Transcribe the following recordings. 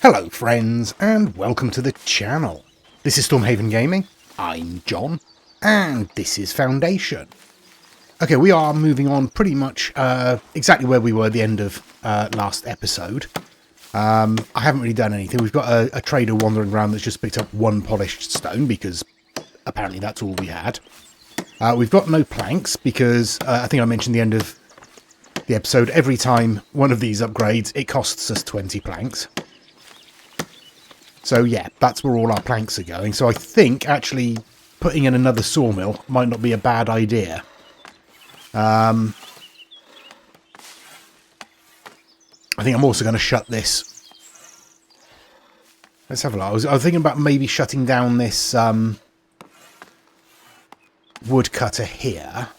Hello friends, and welcome to the channel. This is Stormhaven Gaming, I'm John, and this is Foundation. Okay, we are moving on pretty much exactly where we were at the end of last episode. I haven't really done anything. We've got a trader wandering around that's just picked up one polished stone, because apparently that's all we had. We've got no planks, because I think I mentioned at the end of the episode, every time one of these upgrades, it costs us 20 planks. So yeah, that's where all our planks are going. So I think actually putting in another sawmill might not be a bad idea. I think I'm also going to shut this. Let's have a look. I was thinking about maybe shutting down this woodcutter here.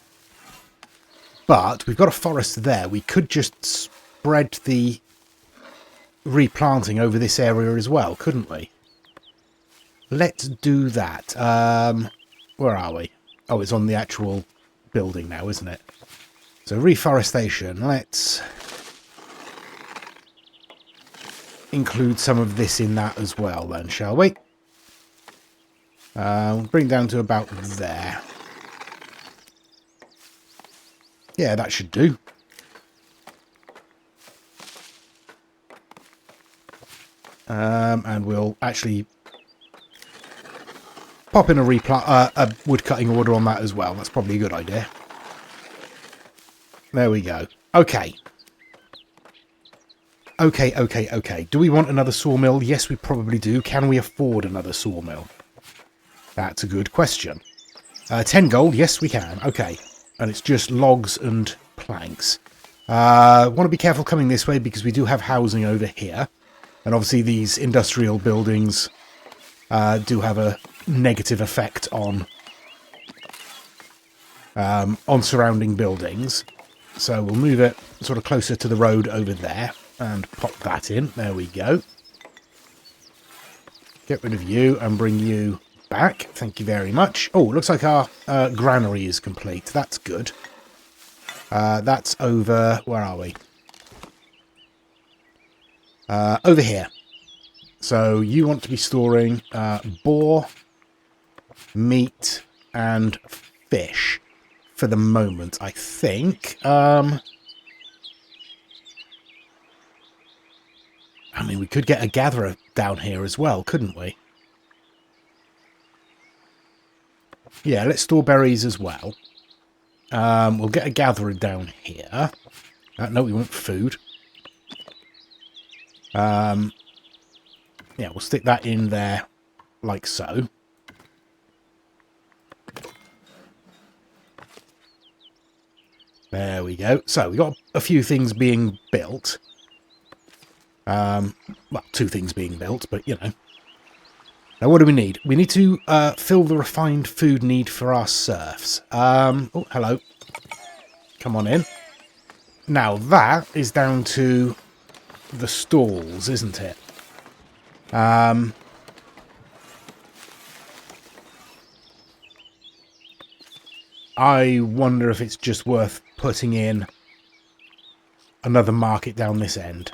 But we've got a forest there. We could just spread the replanting over this area as well, couldn't we? Let's do that. Where are we? Oh, it's on the actual building now, isn't it? So reforestation. Let's include some of this in that as well then, shall we? We'll bring down to about there. Yeah, that should do. And we'll actually pop in a wood cutting order on that as well. That's probably a good idea. There we go. Okay. Okay. Do we want another sawmill? Yes, we probably do. Can we afford another sawmill? That's a good question. 10 gold? Yes, we can. Okay. And it's just logs and planks. Want to be careful coming this way because we do have housing over here. And obviously these industrial buildings do have a negative effect on surrounding buildings. So we'll move it sort of closer to the road over there and pop that in. There we go. Get rid of you and bring you back. Thank you very much. Oh, looks like our granary is complete. That's good. That's over... Where are we? Over here. So you want to be storing boar, meat, and fish for the moment, I think. I mean, we could get a gatherer down here as well, couldn't we? Yeah, let's store berries as well. We'll get a gatherer down here. No, we want food. Yeah, we'll stick that in there like so. There we go. So we've got a few things being built. Well, two things being built, but you know. Now what do we need? We need to fill the refined food need for our serfs. Oh, hello. Come on in. Now that is down to the stalls, isn't it? I wonder if it's just worth putting in another market down this end.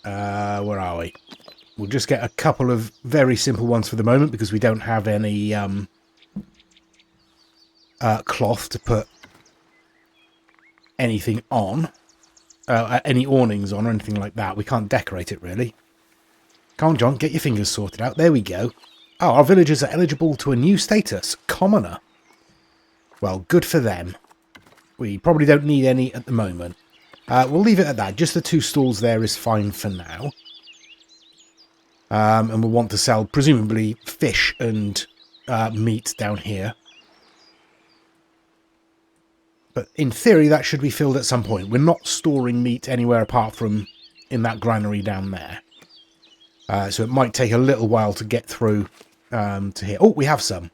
Where are we? We'll just get a couple of very simple ones for the moment because we don't have any cloth to put anything on. Any awnings on or anything like that. We can't decorate it, really. Come on, John, get your fingers sorted out. There we go. Oh, our villagers are eligible to a new status, commoner. Well, good for them. We probably don't need any at the moment. We'll leave it at that. Just the two stalls there is fine for now. And we'll want to sell, presumably, fish and meat down here. But in theory, that should be filled at some point. We're not storing meat anywhere apart from in that granary down there. So it might take a little while to get through to here. Oh, we have some.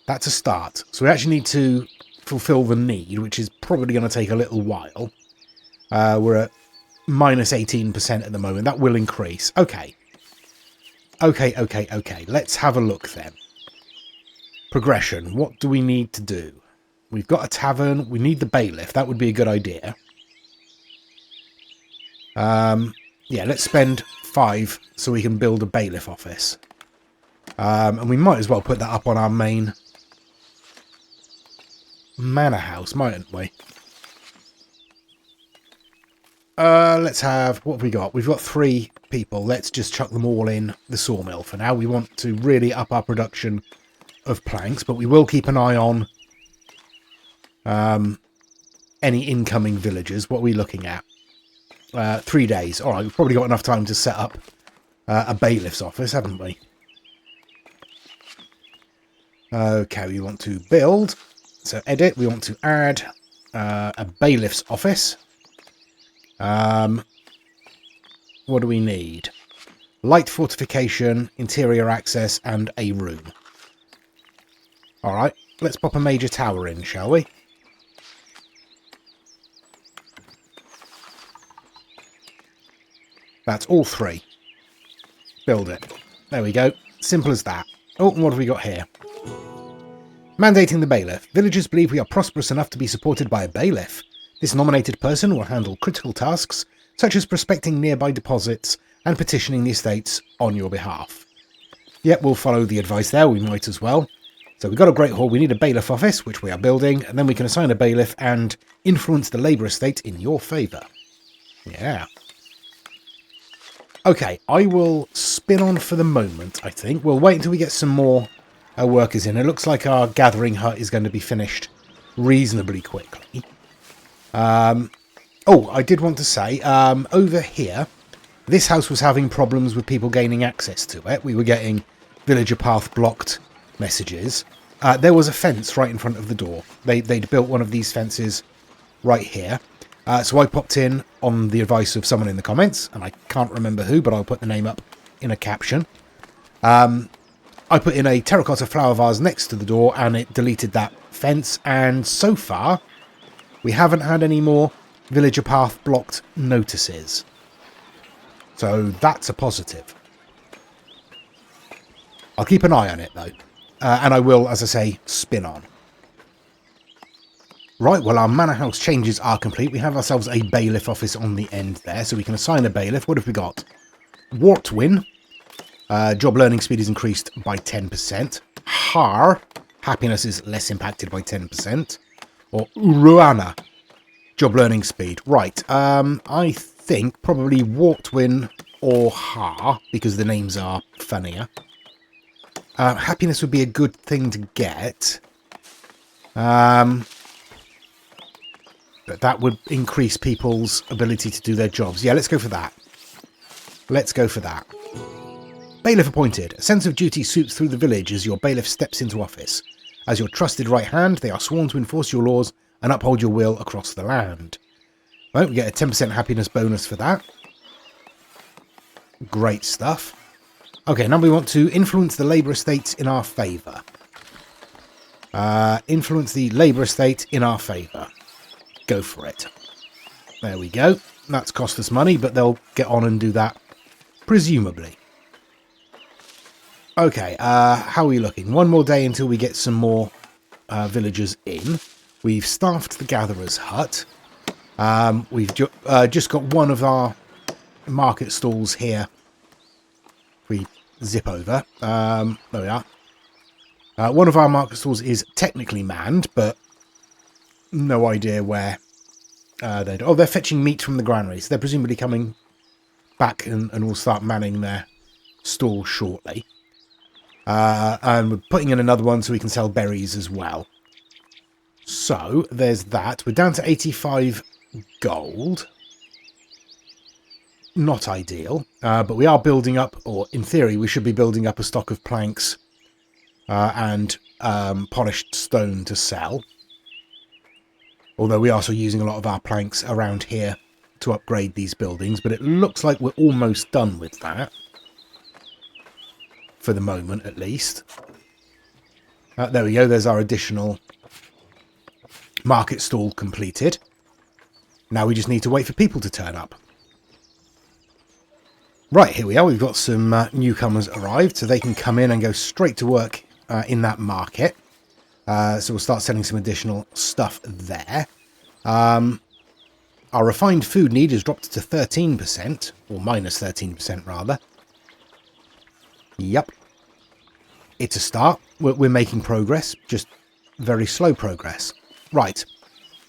That's a start. So we actually need to fulfill the need, which is probably going to take a little while. We're at minus 18% at the moment. That will increase. Okay. Okay. Let's have a look then. Progression. What do we need to do? We've got a tavern. We need the bailiff. That would be a good idea. Yeah, let's spend 5 so we can build a bailiff office. And we might as well put that up on our main manor house, mightn't we? Let's have... What have we got? We've got 3 people. Let's just chuck them all in the sawmill for now. We want to really up our production of planks, but we will keep an eye on any incoming villagers. What are we looking at? 3 days. All right, we've probably got enough time to set up a bailiff's office, haven't we? Okay, we want to build. So edit, we want to add a bailiff's office. What do we need? Light fortification, interior access, and a room. Alright, let's pop a major tower in, shall we? That's all 3. Build it. There we go. Simple as that. Oh, and what have we got here? Mandating the bailiff. Villagers believe we are prosperous enough to be supported by a bailiff. This nominated person will handle critical tasks, such as prospecting nearby deposits and petitioning the estates on your behalf. Yep, we'll follow the advice there, we might as well. So we've got a great hall, we need a bailiff office, which we are building, and then we can assign a bailiff and influence the labour estate in your favour. Yeah. Okay, I will spin on for the moment, I think. We'll wait until we get some more workers in. It looks like our gathering hut is going to be finished reasonably quickly. Oh, I did want to say, over here, this house was having problems with people gaining access to it. We were getting villager path blocked messages. There was a fence right in front of the door. They'd built one of these fences right here. So I popped in on the advice of someone in the comments, and I can't remember who, but I'll put the name up in a caption. I put in a terracotta flower vase next to the door, and it deleted that fence, and so far we haven't had any more villager path blocked notices. So that's a positive. I'll keep an eye on it though, and I will, as I say, spin on. Right, well, our manor house changes are complete. We have ourselves a bailiff office on the end there, so we can assign a bailiff. What have we got? Wartwin. Job learning speed is increased by 10%. Har. Happiness is less impacted by 10%. Or Uruana. Job learning speed. Right, I think probably Wartwin or Har, because the names are funnier. Happiness would be a good thing to get. But that would increase people's ability to do their jobs. Yeah, let's go for that. Let's go for that. Bailiff appointed. A sense of duty sweeps through the village as your bailiff steps into office. As your trusted right hand, they are sworn to enforce your laws and uphold your will across the land. Right, we get a 10% happiness bonus for that. Great stuff. Okay, now we want to influence the labour estates in our favour. Influence the labour estate in our favour. Go for it. There we go. That's cost us money, but they'll get on and do that, presumably. Okay, how are we looking? One more day until we get some more villagers in. We've staffed the gatherer's hut. We've just got one of our market stalls here. We zip over. There we are. One of our market stalls is technically manned, but no idea where they're... Oh, they're fetching meat from the granary, so they're presumably coming back and will start manning their stall shortly. And we're putting in another one so we can sell berries as well. So, there's that. We're down to 85 gold. Not ideal, but we are building up, or in theory we should be building up a stock of planks and polished stone to sell. Although we are also using a lot of our planks around here to upgrade these buildings, but it looks like we're almost done with that. For the moment, at least. There we go, there's our additional market stall completed. Now we just need to wait for people to turn up. Right, here we are. We've got some newcomers arrived, so they can come in and go straight to work in that market. So we'll start selling some additional stuff there. Our Our refined food need is dropped to 13%, or minus 13% rather. Yep. It's a start. We're making progress, just very slow progress. Right.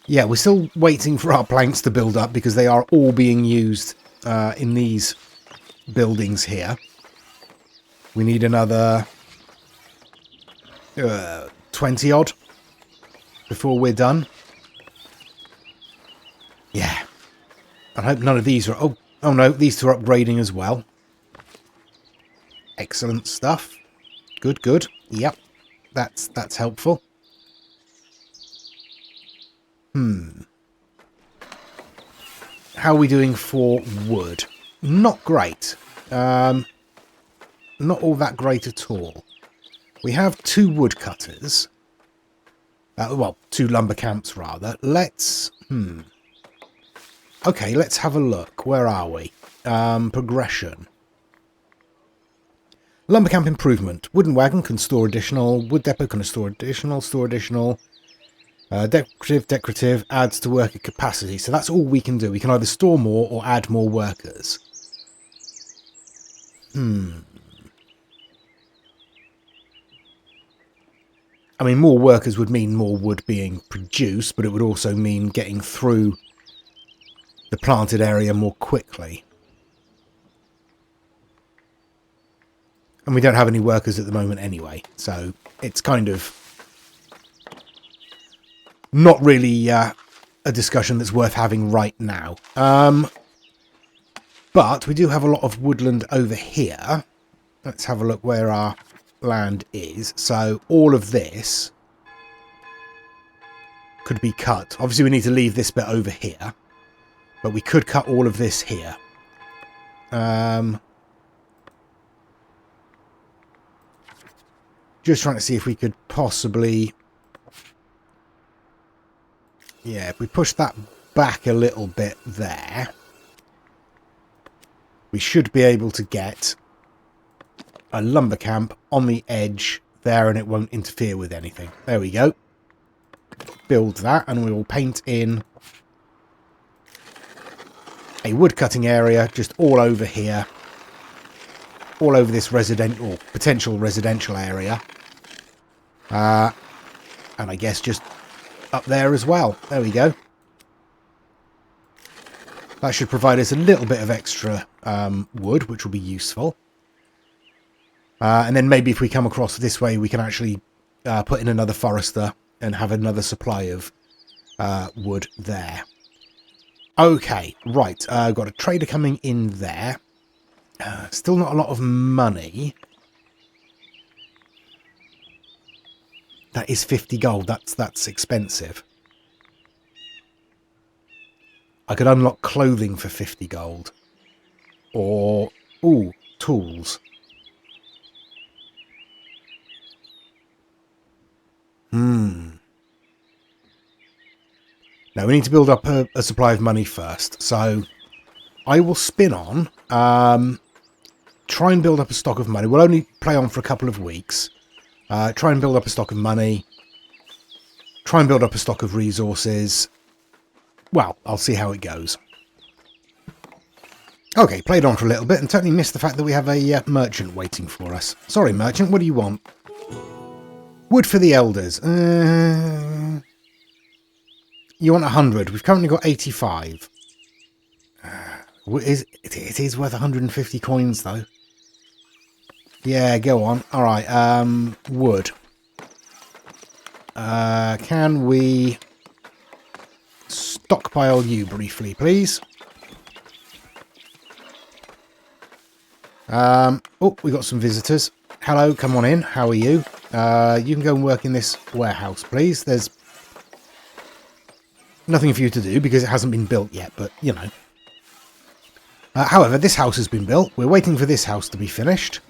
Yeah, we're still waiting for our planks to build up because they are all being used in these buildings here. We need another 20 odd before we're done. Yeah. I hope none of these are... Oh no, these two are upgrading as well. Excellent stuff. Good, good. Yep. That's helpful. How are we doing for wood? Not great. Not all that great at all. We have 2 woodcutters. Well, 2 lumber camps rather. Let's... Okay, let's have a look. Where are we? Progression. Lumber camp improvement. Wooden wagon can store additional. Wood depot can store additional. Store additional. Decorative adds to worker capacity. So that's all we can do. We can either store more or add more workers. I mean, more workers would mean more wood being produced, but it would also mean getting through the planted area more quickly. And we don't have any workers at the moment anyway, so it's kind of not really a discussion that's worth having right now. But we do have a lot of woodland over here. Let's have a look where our land is. So all of this could be cut. Obviously we need to leave this bit over here, but we could cut all of this here. Just trying to see if we could possibly... Yeah, if we push that back a little bit there, we should be able to get a lumber camp on the edge there and it won't interfere with anything. There we go. Build that and we will paint in a wood cutting area just all over here. All over this residential, potential residential area. And I guess just up there as well. There we go. That should provide us a little bit of extra wood, which will be useful. And then maybe if we come across this way, we can actually put in another forester and have another supply of wood there. Okay, right. I've got a trader coming in there. Still not a lot of money. That is 50 gold. That's expensive. I could unlock clothing for 50 gold. Or, ooh, tools. Now we need to build up a supply of money first. So I will spin on. Try and build up a stock of money. We'll only play on for a couple of weeks. Try and build up a stock of money. Try and build up a stock of resources. Well, I'll see how it goes. Okay, played on for a little bit and totally missed the fact that we have a merchant waiting for us. Sorry, merchant, what do you want? Wood for the elders. You want 100. We've currently got 85. It is worth 150 coins, though. Yeah, go on. All right, wood. Can we stockpile you briefly, please? Oh, we got some visitors. Hello, come on in. How are you? You can go and work in this warehouse, please. There's nothing for you to do because it hasn't been built yet, but, you know. However, this house has been built. We're waiting for this house to be finished.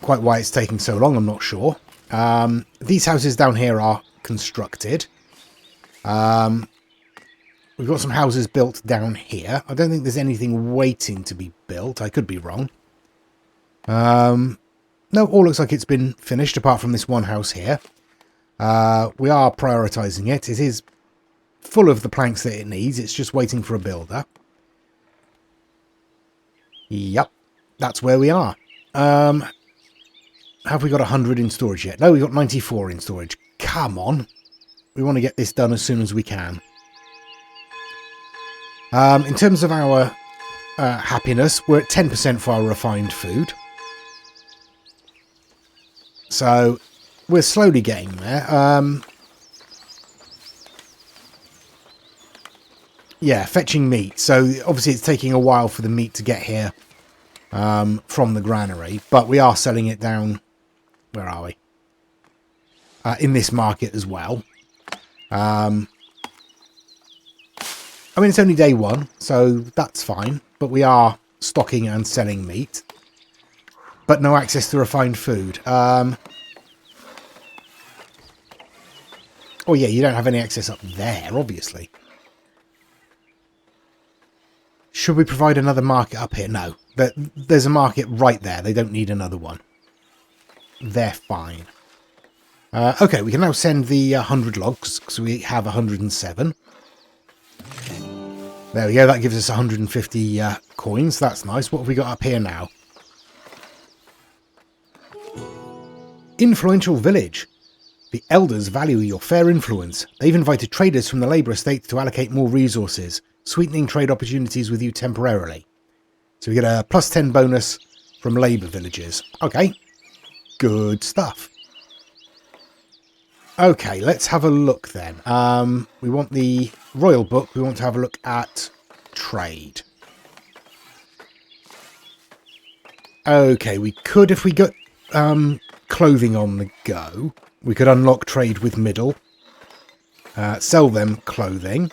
Quite why it's taking so long, I'm not sure. These houses down here are constructed. We've got some houses built down here. I don't think there's anything waiting to be built. I could be wrong. No, all looks like it's been finished apart from this one house here. We are prioritising it. It is full of the planks that it needs. It's just waiting for a builder. Yep, that's where we are. Have we got 100 in storage yet? No, we've got 94 in storage. Come on. We want to get this done as soon as we can. In terms of our happiness, we're at 10% for our refined food. So we're slowly getting there. Yeah, fetching meat. So obviously it's taking a while for the meat to get here from the granary, but we are selling it down. Where are we? In this market as well. I mean, it's only day one, so that's fine. But we are stocking and selling meat. But no access to refined food. Oh yeah, you don't have any access up there, obviously. Should we provide another market up here? No. There's a market right there. They don't need another one. They're fine. Okay, we can now send the 100 logs, because we have 107. There we go, that gives us 150 coins. That's nice. What have we got up here now? Influential village. The elders value your fair influence. They've invited traders from the labour estate to allocate more resources, sweetening trade opportunities with you temporarily. So we get a plus 10 bonus from labour villages. Okay, good stuff. Okay, let's have a look then. We want the royal book. We want to have a look at trade. Okay, we could, if we got clothing on the go, we could unlock trade with middle, sell them clothing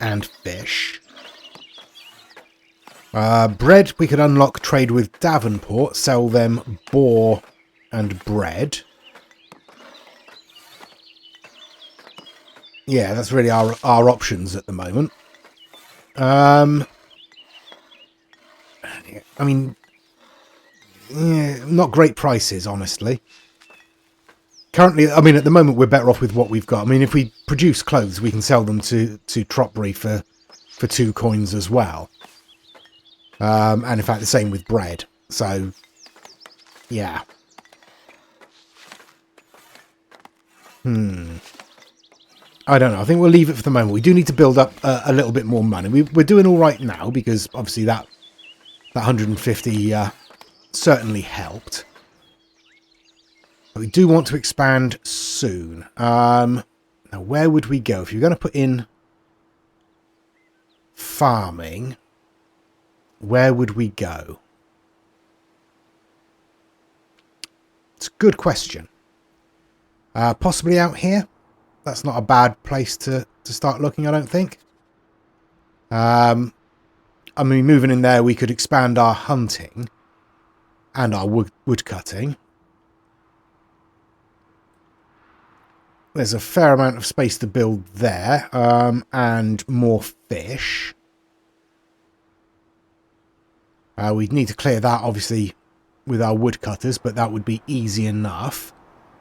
and fish. Bread, we could unlock trade with Davenport, sell them boar and bread. Yeah, that's really our options at the moment. I mean, yeah, not great prices, honestly. Currently, I mean, at the moment, we're better off with what we've got. I mean, if we produce clothes, we can sell them to Tropbury for 2 coins as well. And in fact, the same with bread. So, yeah. I don't know. I think we'll leave it for the moment. We do need to build up a little bit more money. We're doing all right now because obviously that 150 certainly helped. But we do want to expand soon. Now, where would we go? If you're going to put in farming, where would we go? It's a good question. Possibly out here. That's not a bad place to start looking, I don't think. I mean, moving in there, we could expand our hunting and our wood cutting. There's a fair amount of space to build there, and more fish. We'd need to clear that, obviously, with our woodcutters, but that would be easy enough.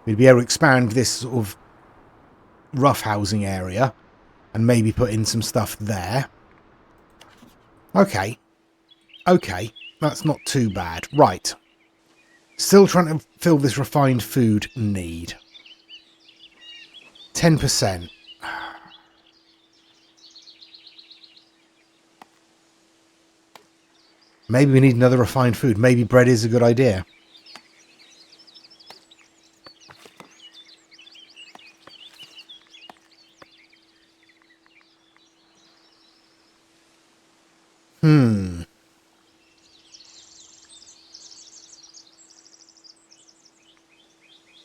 We'd be able to expand this sort of rough housing area and maybe put in some stuff there. Okay. Okay, that's not too bad. Right. Still trying to fill this refined food need. 10%. Maybe we need another refined food. Maybe bread is a good idea.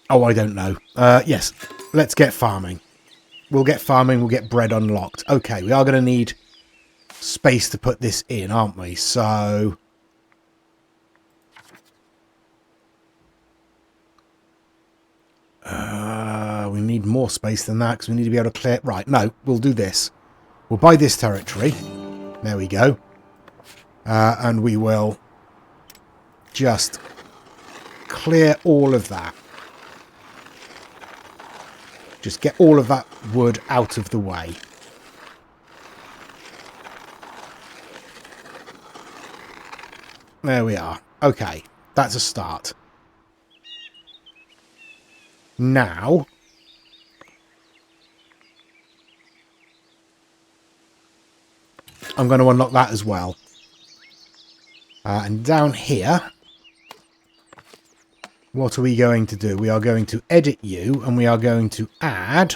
Oh, I don't know. Yes, let's get farming. We'll get farming, we'll get bread unlocked. Okay, we are going to need space to put this in, aren't we? So we need more space than that because we need to be able to clear... Right, no, we'll do this. We'll buy this territory. There we go. And we will just clear all of that. Just get all of that wood out of the way. There we are. Okay, that's a start. Now, I'm going to unlock that as well. And down here, what are we going to do? We are going to edit you, and we are going to add...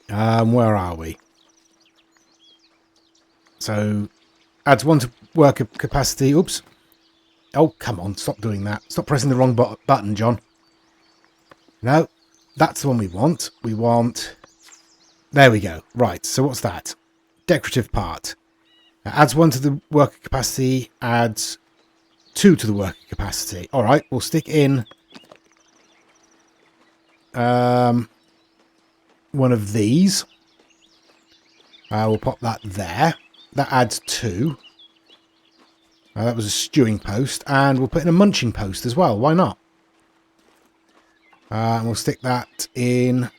where are we? So, adds 1 to worker capacity. Oops. Oh, come on. Stop doing that. Stop pressing the wrong button, John. No, that's the one we want. We want... There we go. Right, so what's that? Decorative part. Adds 1 to the worker capacity. Adds 2 to the worker capacity. All right, we'll stick in... one of these. We'll pop that there. That adds 2. That was a stewing post. And we'll put in a munching post as well. Why not? And we'll stick that in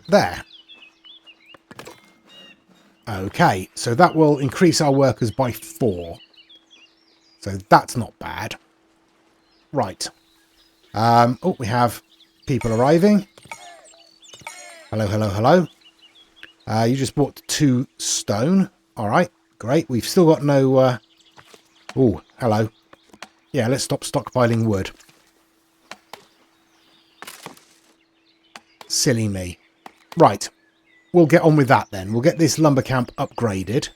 there. Okay, so that will increase our workers by 4. So that's not bad. Right. Oh, we have people arriving. Hello, hello, hello. You just bought 2 stone. All right, great. We've still got no... Oh, hello. Yeah, let's stop stockpiling wood. Silly me. Right, we'll get on with that then. We'll get this lumber camp upgraded.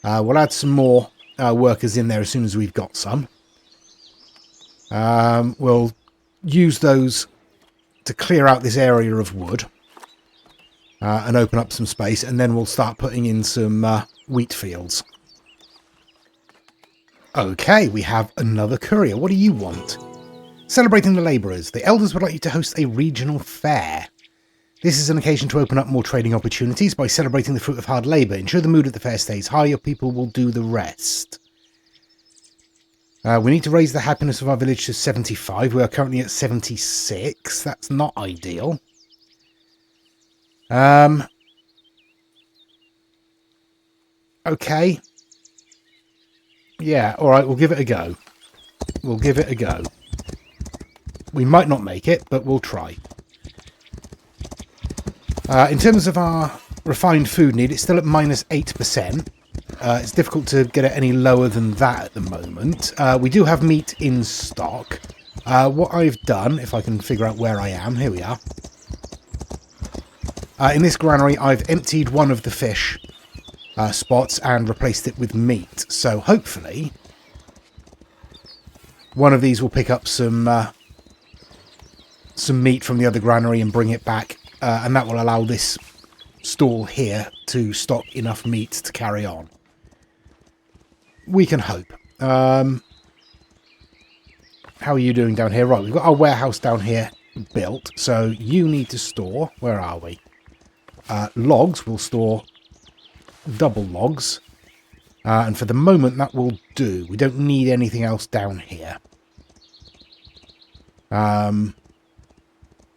We'll add some more workers in there as soon as we've got some. We'll use those to clear out this area of wood. And open up some space, and then we'll start putting in some wheat fields. Okay, we have another courier. What do you want? Celebrating the labourers. The elders would like you to host a regional fair. This is an occasion to open up more trading opportunities by celebrating the fruit of hard labour. Ensure the mood at the fair stays high. Your people will do the rest. We need to raise the happiness of our village to 75. We are currently at 76. That's not ideal. Okay. Yeah, alright, we'll give it a go. We'll give it a go. We might not make it, but we'll try. In terms of our refined food need, it's still at -8%. It's difficult to get it any lower than that at the moment. We do have meat in stock. What I've done, if I can figure out where I am, here we are. In this granary, I've emptied one of the fish spots and replaced it with meat. So hopefully, one of these will pick up some meat from the other granary and bring it back. And that will allow this stall here to stock enough meat to carry on. We can hope. How are you doing down here? Right, we've got our warehouse down here built. So you need to store... Where are we? Logs. We'll store double logs. And for the moment, that will do. We don't need anything else down here.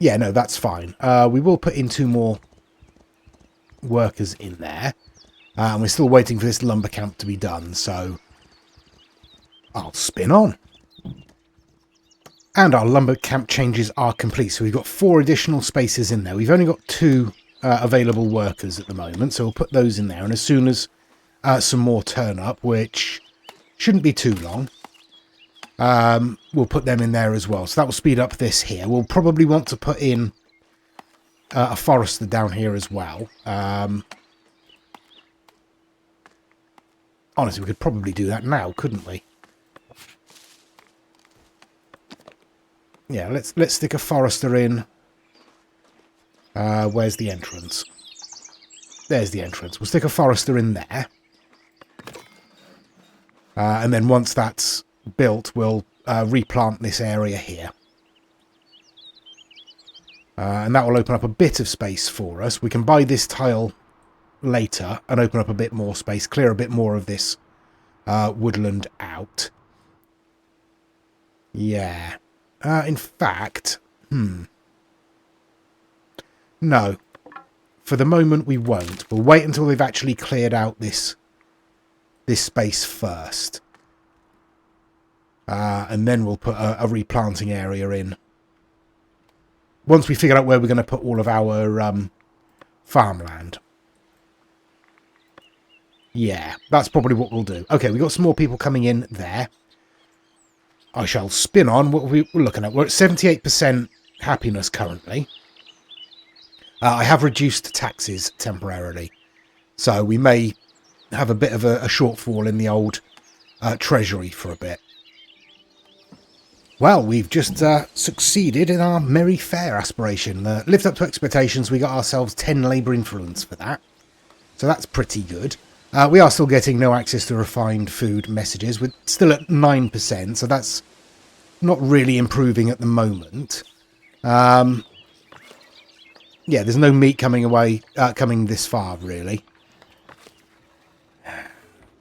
Yeah, no, that's fine. We will put in 2 more workers in there. And we're still waiting for this lumber camp to be done, so I'll spin on. And our lumber camp changes are complete. So we've got 4 additional spaces in there. We've only got 2 available workers at the moment, so we'll put those in there. And as soon as some more turn up, which shouldn't be too long, we'll put them in there as well. So that will speed up this here. We'll probably want to put in a forester down here as well. Honestly, we could probably do that now, couldn't we? Yeah, let's stick a forester in. Where's the entrance? There's the entrance. We'll stick a forester in there. And then once that's built, we'll replant this area here. And that will open up a bit of space for us. We can buy this tile later and open up a bit more space, clear a bit more of this woodland out. Yeah. In fact, no. For the moment, we won't. We'll wait until they've actually cleared out this space first. And then we'll put a replanting area in. Once we figure out where we're going to put all of our farmland. Yeah, that's probably what we'll do. Okay, we've got some more people coming in there. I shall spin on what we're looking at. We're at 78% happiness currently. I have reduced taxes temporarily. So we may have a bit of a shortfall in the old treasury for a bit. Well, we've just succeeded in our Merry Fair aspiration. Lived up to expectations. We got ourselves 10 labour influence for that. So that's pretty good. We are still getting no access to refined food messages. We're still at 9%, so that's not really improving at the moment. Yeah, there's no meat coming this far, really.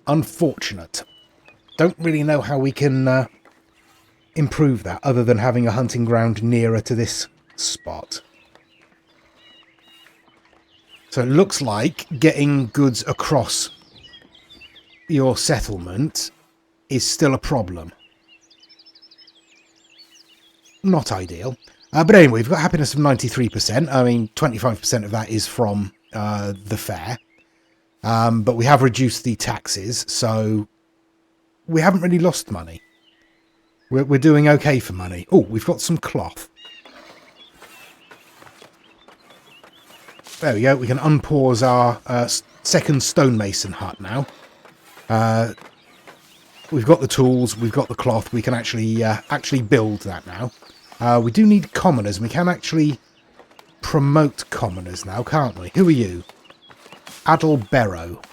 Unfortunate. Don't really know how we can improve that, other than having a hunting ground nearer to this spot. So it looks like getting goods across your settlement is still a problem. Not ideal. But anyway, we've got happiness of 93%. I mean, 25% of that is from the fair. But we have reduced the taxes, so we haven't really lost money. We're doing okay for money. Oh, we've got some cloth. There we go. We can unpause our second stonemason hut now. We've got the tools. We've got the cloth. We can actually build that now. We do need commoners. And we can actually promote commoners now, can't we? Who are you? Adalbero.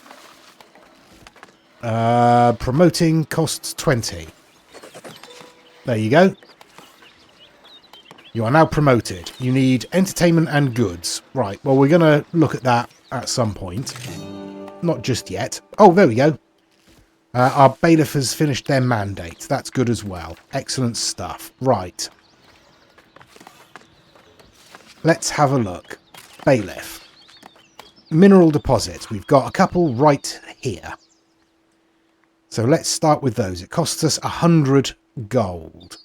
Promoting costs 20. There you go. You are now promoted. You need entertainment and goods. Right, well, we're going to look at that at some point. Not just yet. Oh, there we go. Our bailiff has finished their mandate. That's good as well. Excellent stuff. Right. Let's have a look. Bailiff. Mineral deposits. We've got a couple right here. So let's start with those. It costs us 100 gold.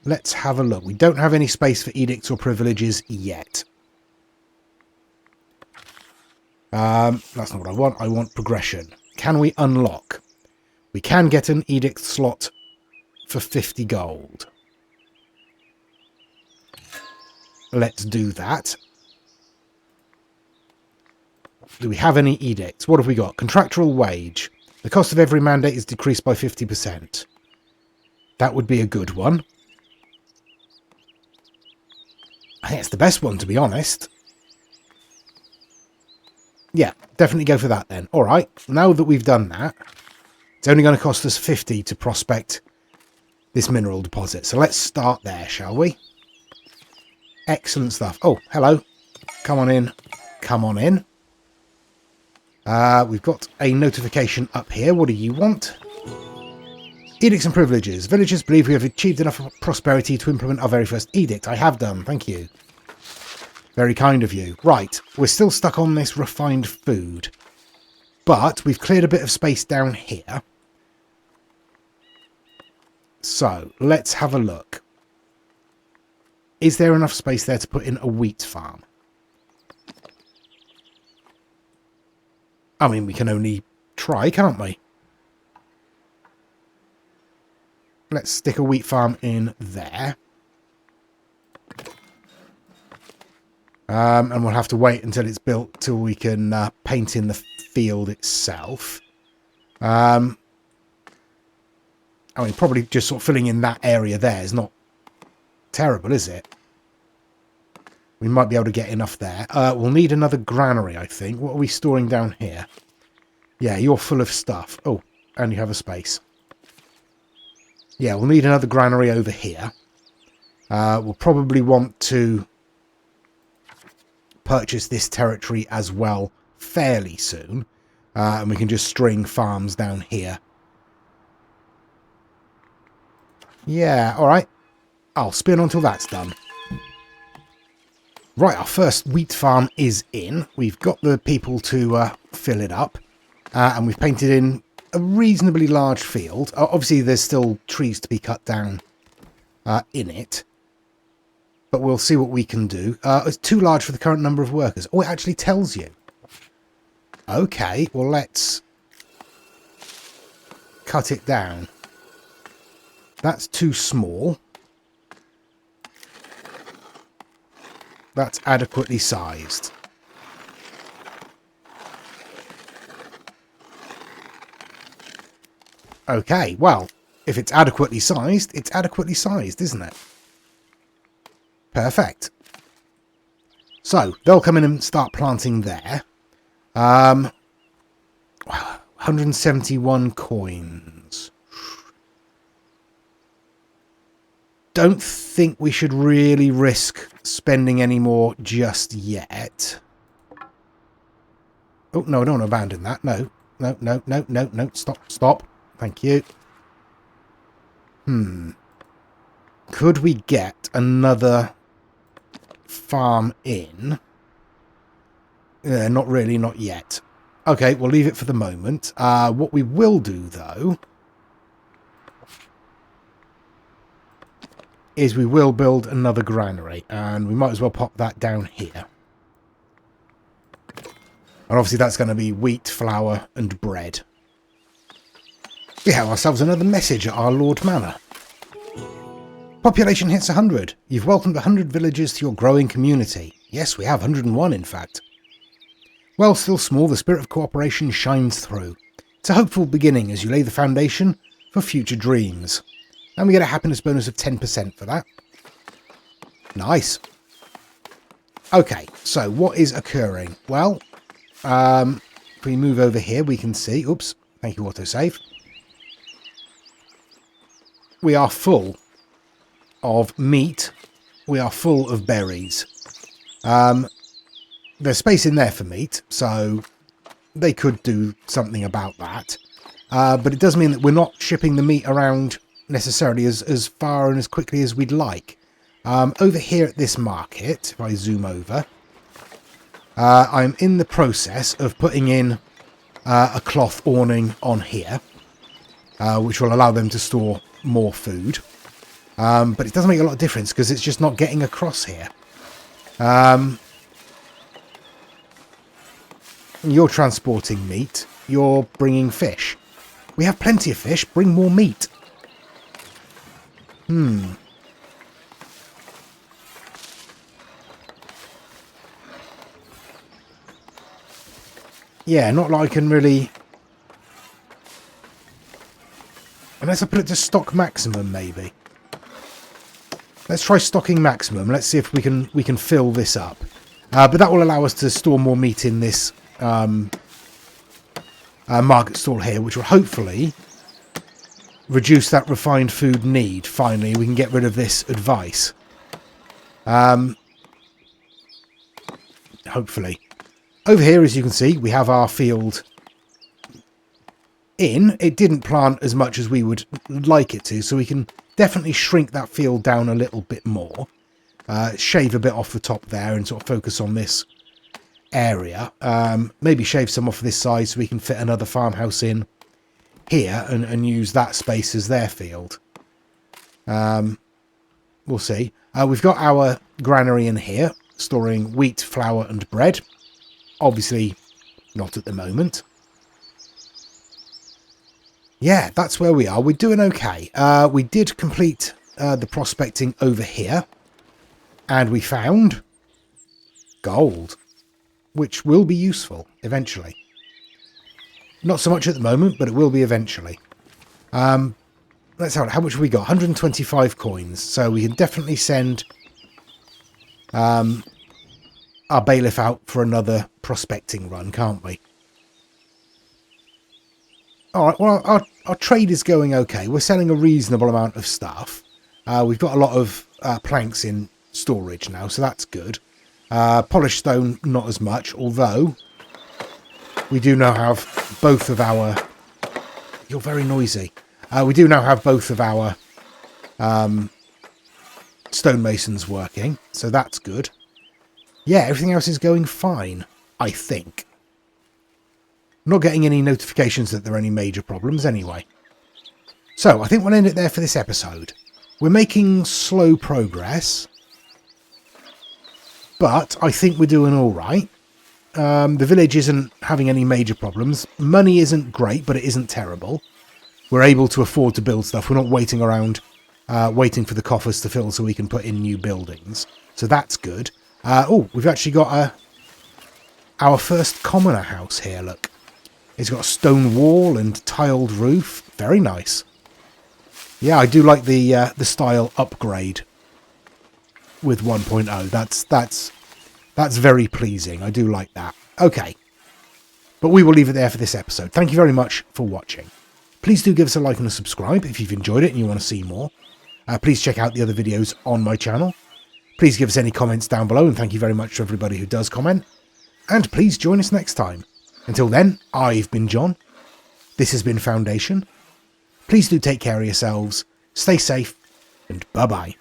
Let's have a look. We don't have any space for edicts or privileges yet. That's not what I want. I want progression. Can we unlock? We can get an edict slot for 50 gold. Let's do that. Do we have any edicts? What have we got? Contractual wage. The cost of every mandate is decreased by 50%. That would be a good one. I think it's the best one, to be honest. Yeah, definitely go for that then. All right, now that we've done that, it's only going to cost us 50 to prospect this mineral deposit. So let's start there, shall we? Excellent stuff. Oh, hello. Come on in. Come on in. We've got a notification up here. What do you want? Edicts and privileges. Villagers believe we have achieved enough prosperity to implement our very first edict. I have done. Thank you. Very kind of you. Right. We're still stuck on this refined food. But we've cleared a bit of space down here. So, let's have a look. Is there enough space there to put in a wheat farm? I mean, we can only try, can't we? Let's stick a wheat farm in there. And we'll have to wait until it's built till we can paint in the field itself. I mean, probably just sort of filling in that area there is not terrible, is it? We might be able to get enough there. We'll need another granary, I think. What are we storing down here? Yeah, you're full of stuff. Oh, and you have a space. Yeah, we'll need another granary over here. We'll probably want to purchase this territory as well fairly soon. And we can just string farms down here. Yeah, alright. I'll spin until that's done. Right, our first wheat farm is in. We've got the people to fill it up. And we've painted in a reasonably large field. Obviously, there's still trees to be cut down in it. But we'll see what we can do. It's too large for the current number of workers. Oh, it actually tells you. Okay, well, let's cut it down. That's too small. That's adequately sized. Okay, well, if it's adequately sized, isn't it? Perfect. So, they'll come in and start planting there. 171 coins. Don't think we should really risk spending any more just yet. Oh, no, I don't want to abandon that. No. No. Stop. Thank you. Could we get another farm in? Not really, not yet. Okay, we'll leave it for the moment. What we will do, though, is we will build another granary, and we might as well pop that down here. And obviously that's going to be wheat, flour, and bread. We have ourselves another message at our Lord Manor. Population hits 100. You've welcomed 100 villagers to your growing community. Yes, we have 101, in fact. While still small, the spirit of cooperation shines through. It's a hopeful beginning as you lay the foundation for future dreams. And we get a happiness bonus of 10% for that. Nice. Okay, so what is occurring? Well, if we move over here, we can see... Oops, thank you, autosave. We are full of meat. We are full of berries. There's space in there for meat, so they could do something about that. But it does mean that we're not shipping the meat around necessarily as far and as quickly as we'd like. Over here at this market, if I zoom over, I'm in the process of putting in a cloth awning on here, which will allow them to store more food. But it doesn't make a lot of difference because it's just not getting across here. You're transporting meat. You're bringing fish. We have plenty of fish. Bring more meat. Yeah, not like I can really... Unless I put it to stock maximum, maybe. Let's try stocking maximum. Let's see if we can fill this up. But that will allow us to store more meat in this market stall here, which will hopefully reduce that refined food need. Finally, we can get rid of this advice. Hopefully. Over here, as you can see, we have our field in. It didn't plant as much as we would like it to, so we can definitely shrink that field down a little bit more. Shave a bit off the top there and sort of focus on this area. Maybe shave some off this side so we can fit another farmhouse in here and use that space as their field. We'll see. We've got our granary in here, storing wheat, flour and bread. Obviously not at the moment. Yeah, that's where we are. We're doing okay. We did complete the prospecting over here. And we found gold, which will be useful eventually. Not so much at the moment, but it will be eventually. Let's have it. How much have we got? 125 coins. So we can definitely send our bailiff out for another prospecting run, can't we? Alright, well, our trade is going okay. We're selling a reasonable amount of stuff. We've got a lot of planks in storage now, so that's good. Polished stone, not as much, although we do now have both of our... You're very noisy. We do now have both of our stonemasons working, so that's good. Yeah, everything else is going fine, I think. I'm not getting any notifications that there are any major problems anyway. So, I think we'll end it there for this episode. We're making slow progress, but I think we're doing alright. The village isn't having any major problems. Money isn't great, but it isn't terrible. We're able to afford to build stuff. We're not waiting around, waiting for the coffers to fill so we can put in new buildings. So that's good. Oh, we've actually got our first commoner house here, look. It's got a stone wall and tiled roof. Very nice. Yeah, I do like the style upgrade with 1.0. That's very pleasing. I do like that. Okay. But we will leave it there for this episode. Thank you very much for watching. Please do give us a like and a subscribe if you've enjoyed it and you want to see more. Please check out the other videos on my channel. Please give us any comments down below, and thank you very much to everybody who does comment. And please join us next time. Until then, I've been John. This has been Foundation. Please do take care of yourselves, stay safe, and bye-bye.